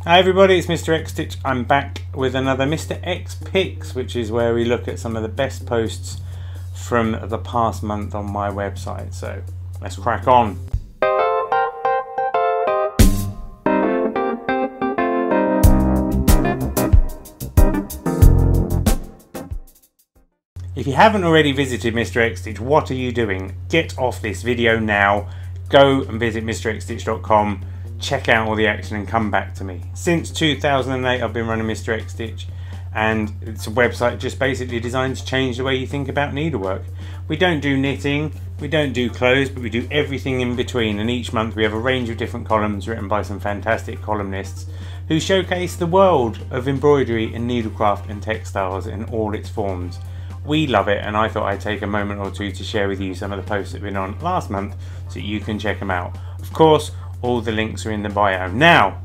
Hi everybody, it's Mr. X Stitch. I'm back with another Mr. X Picks, which is where we look at some of the best posts from the past month on my website. So let's crack on. If you haven't already visited Mr. X Stitch, what are you doing? Get off this video now, go and visit mrxstitch.com, check out all the action and come back to me. Since 2008 I've been running Mr. X Stitch, and it's a website just basically designed to change the way you think about needlework. We don't do knitting, we don't do clothes, but we do everything in between, and each month we have a range of different columns written by some fantastic columnists who showcase the world of embroidery and needlecraft and textiles in all its forms. We love it, and I thought I'd take a moment or two to share with you some of the posts that have been on last month so you can check them out. Of course, all the links are in the bio. Now,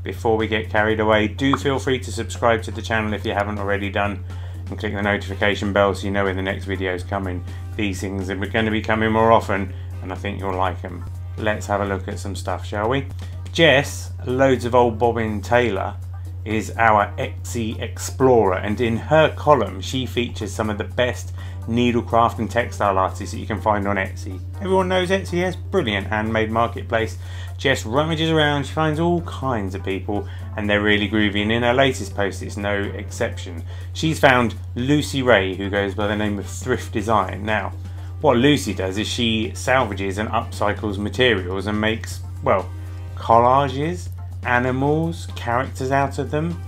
before we get carried away, do feel free to subscribe to the channel if you haven't already done, and click the notification bell so you know when the next video is coming. These things are going to be coming more often, and I think you'll like them. Let's have a look at some stuff, shall we? Jess, Loads of Old Bobbin Taylor, is our Etsy explorer, and in her column she features some of the best needlecraft and textile artists that you can find on Etsy. Everyone knows Etsy, yes, brilliant handmade marketplace. Jess rummages around, she finds all kinds of people and they're really groovy, and in her latest post it's no exception. She's found Lucy Ray, who goes by the name of Thrift Design. Now, what Lucy does is she salvages and upcycles materials and makes, well, collages, animals, characters out of them.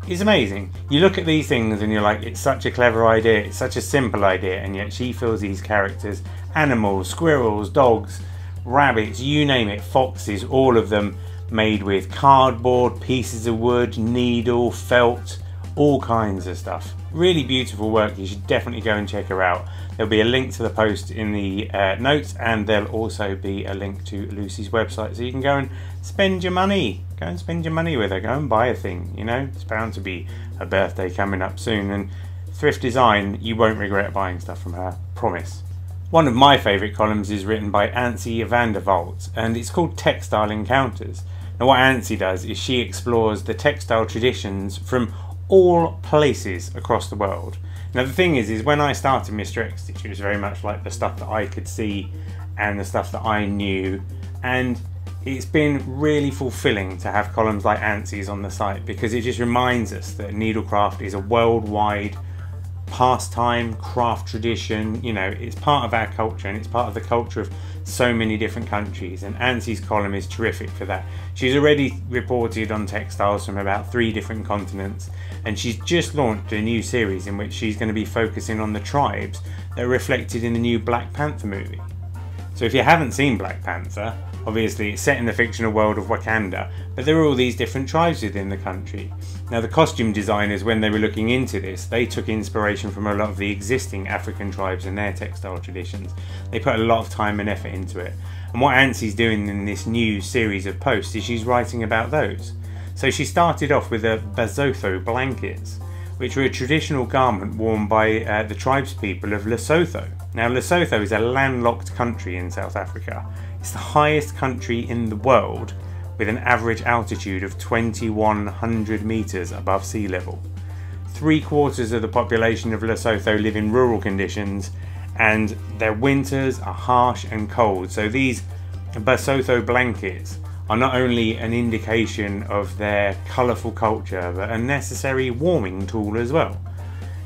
It's amazing. You look at these things and you're like, it's such a clever idea, it's such a simple idea, and yet she fills these characters, animals, squirrels, dogs, rabbits, you name it, foxes, all of them made with cardboard, pieces of wood, needle, felt, all kinds of stuff. Really beautiful work. You should definitely go and check her out. There'll be a link to the post in the notes, and there'll also be a link to Lucy's website so you can go and spend your money. Go and spend your money with her. Go and buy a thing, you know. It's bound to be a birthday coming up soon, and Thrift Design, you won't regret buying stuff from her, promise. One of my favourite columns is written by Antsy van der Walt, and it's called Textile Encounters. Now what Antsy does is she explores the textile traditions from all places across the world. Now the thing is when I started Mr. X Stitch, it was very much like the stuff that I could see and the stuff that I knew, and it's been really fulfilling to have columns like Antsy's on the site, because it just reminds us that needlecraft is a worldwide pastime, craft tradition. You know, it's part of our culture, and it's part of the culture of so many different countries, and Antsy's column is terrific for that. She's already reported on textiles from about 3 different continents, and she's just launched a new series in which she's going to be focusing on the tribes that are reflected in the new Black Panther movie. So if you haven't seen Black Panther, obviously it's set in the fictional world of Wakanda, but there are all these different tribes within the country. Now the costume designers, when they were looking into this, they took inspiration from a lot of the existing African tribes and their textile traditions. They put a lot of time and effort into it. And what Antsy's doing in this new series of posts is she's writing about those. So she started off with the Basotho blankets, which were a traditional garment worn by the tribespeople of Lesotho. Now Lesotho is a landlocked country in South Africa. It's the highest country in the world, with an average altitude of 2,100 meters above sea level. 3/4 of the population of Lesotho live in rural conditions, and their winters are harsh and cold. So these Basotho blankets are not only an indication of their colourful culture, but a necessary warming tool as well.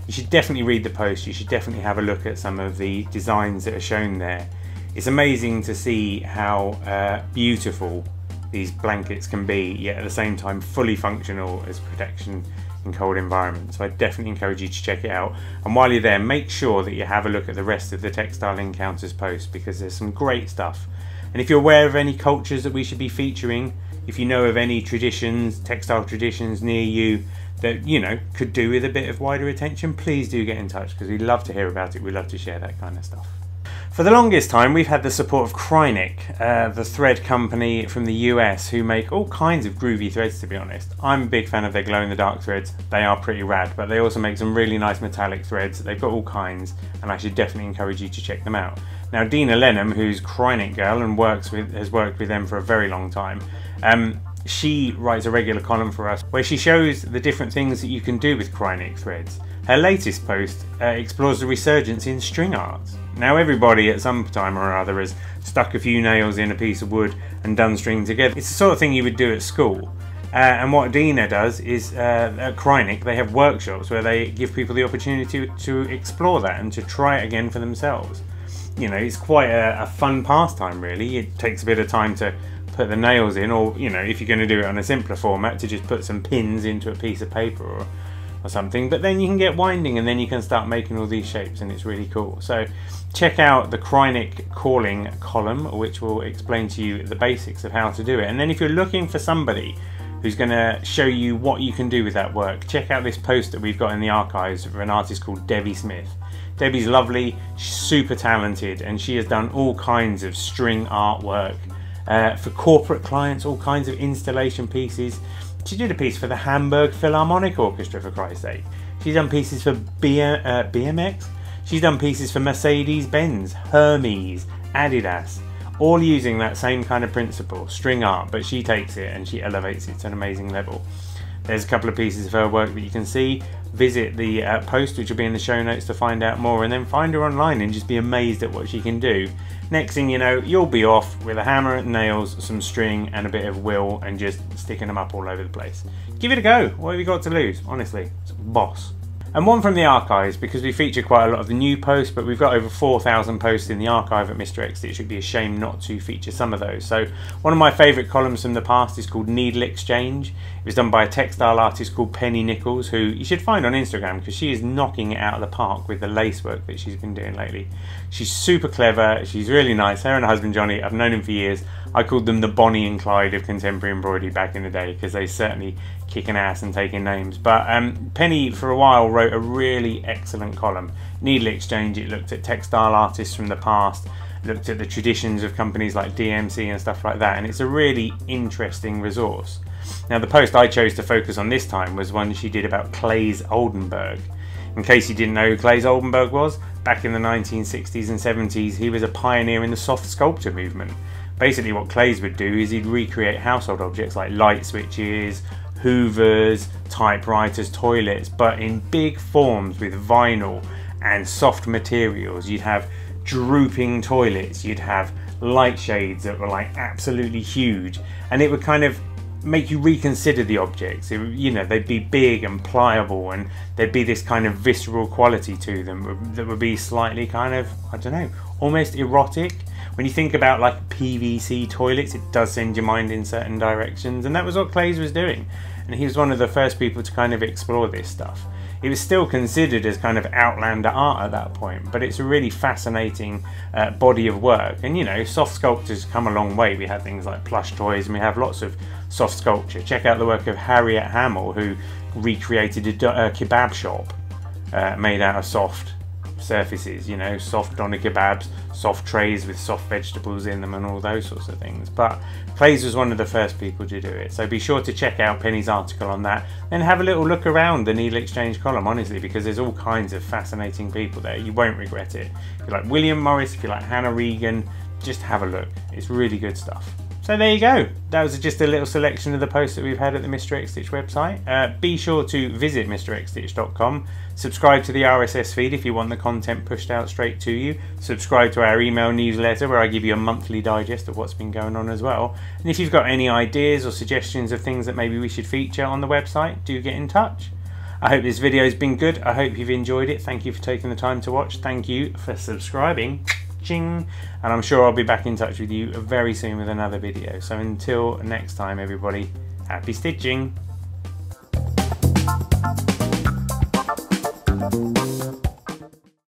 You should definitely read the post, you should definitely have a look at some of the designs that are shown there. It's amazing to see how beautiful these blankets can be, yet at the same time fully functional as protection in cold environments. So I definitely encourage you to check it out, and while you're there, make sure that you have a look at the rest of the Textile Encounters post, because there's some great stuff. And if you're aware of any cultures that we should be featuring, if you know of any traditions, textile traditions near you that, you know, could do with a bit of wider attention, please do get in touch, because we'd love to hear about it. We love to share that kind of stuff. For the longest time we've had the support of Krynic, the thread company from the US, who make all kinds of groovy threads, to be honest. I'm a big fan of their glow in the dark threads. They are pretty rad, but they also make some really nice metallic threads. They've got all kinds, and I should definitely encourage you to check them out. Now Dina Lenham, who's Krynic girl and has worked with them for a very long time, she writes a regular column for us where she shows the different things that you can do with Krynic threads. Her latest post explores the resurgence in string art. Now everybody at some time or other has stuck a few nails in a piece of wood and done string together. It's the sort of thing you would do at school. And what Dina does is, at Krynic, they have workshops where they give people the opportunity to explore that and to try it again for themselves. You know, it's quite a fun pastime really. It takes a bit of time to put the nails in, or, you know, if you're going to do it on a simpler format, to just put some pins into a piece of paper or something. But then you can get winding and then you can start making all these shapes, and it's really cool. So check out the Krynic calling column, which will explain to you the basics of how to do it. And then if you're looking for somebody who's going to show you what you can do with that work, check out this post that we've got in the archives of an artist called Debbie Smith. Debbie's lovely, she's super talented, and she has done all kinds of string artwork for corporate clients, all kinds of installation pieces. She did a piece for the Hamburg Philharmonic Orchestra, for Christ's sake. She's done pieces for BMX. She's done pieces for Mercedes-Benz, Hermes, Adidas, all using that same kind of principle, string art, but she takes it and she elevates it to an amazing level. There's a couple of pieces of her work that you can see. Visit the post, which will be in the show notes, to find out more, and then find her online and just be amazed at what she can do. Next thing you know, you'll be off with a hammer, nails, some string and a bit of will, and just sticking them up all over the place. Give it a go. What have you got to lose? Honestly, it's boss. And one from the archives, because we feature quite a lot of the new posts, but we've got over 4,000 posts in the archive at Mr. X. It should be a shame not to feature some of those. So one of my favourite columns from the past is called Needle Exchange. It was done by a textile artist called Penny Nichols, who you should find on Instagram because she is knocking it out of the park with the lace work that she's been doing lately. She's super clever, she's really nice. Her and her husband Johnny, I've known him for years. I called them the Bonnie and Clyde of contemporary embroidery back in the day, because they certainly kicking ass and taking names. But Penny for a while wrote a really excellent column, Needle Exchange. It looked at textile artists from the past, looked at the traditions of companies like DMC and stuff like that, and it's a really interesting resource. Now the post I chose to focus on this time was one she did about Claes Oldenburg. In case you didn't know who Claes Oldenburg was, back in the 1960s and 70s he was a pioneer in the soft sculpture movement. Basically what Claes would do is he'd recreate household objects like light switches, hoovers, typewriters, toilets, but in big forms with vinyl and soft materials. You'd have drooping toilets, you'd have light shades that were like absolutely huge, and it would kind of make you reconsider the objects. You know, they'd be big and pliable, and there'd be this kind of visceral quality to them that would be slightly kind of, I don't know, almost erotic. When you think about like PVC toilets, it does send your mind in certain directions, and that was what Claes was doing. And he was one of the first people to kind of explore this stuff. It was still considered as kind of outlander art at that point, but it's a really fascinating body of work. And you know, soft sculptures come a long way. We have things like plush toys, and we have lots of soft sculpture. Check out the work of Harriet Hamill, who recreated a kebab shop made out of soft surfaces, you know, soft doner kebabs, soft trays with soft vegetables in them and all those sorts of things. But Claes was one of the first people to do it, so be sure to check out Penny's article on that, then have a little look around the Needle Exchange column, honestly, because there's all kinds of fascinating people there. You won't regret it. If you like William Morris, if you like Hannah Regan, just have a look. It's really good stuff. So there you go. That was just a little selection of the posts that we've had at the Mr. X Stitch website. Be sure to visit MrXstitch.com. Subscribe to the RSS feed if you want the content pushed out straight to you. Subscribe to our email newsletter where I give you a monthly digest of what's been going on as well. And if you've got any ideas or suggestions of things that maybe we should feature on the website, do get in touch. I hope this video has been good. I hope you've enjoyed it. Thank you for taking the time to watch. Thank you for subscribing. Ching. And I'm sure I'll be back in touch with you very soon with another video. So until next time, everybody, happy stitching.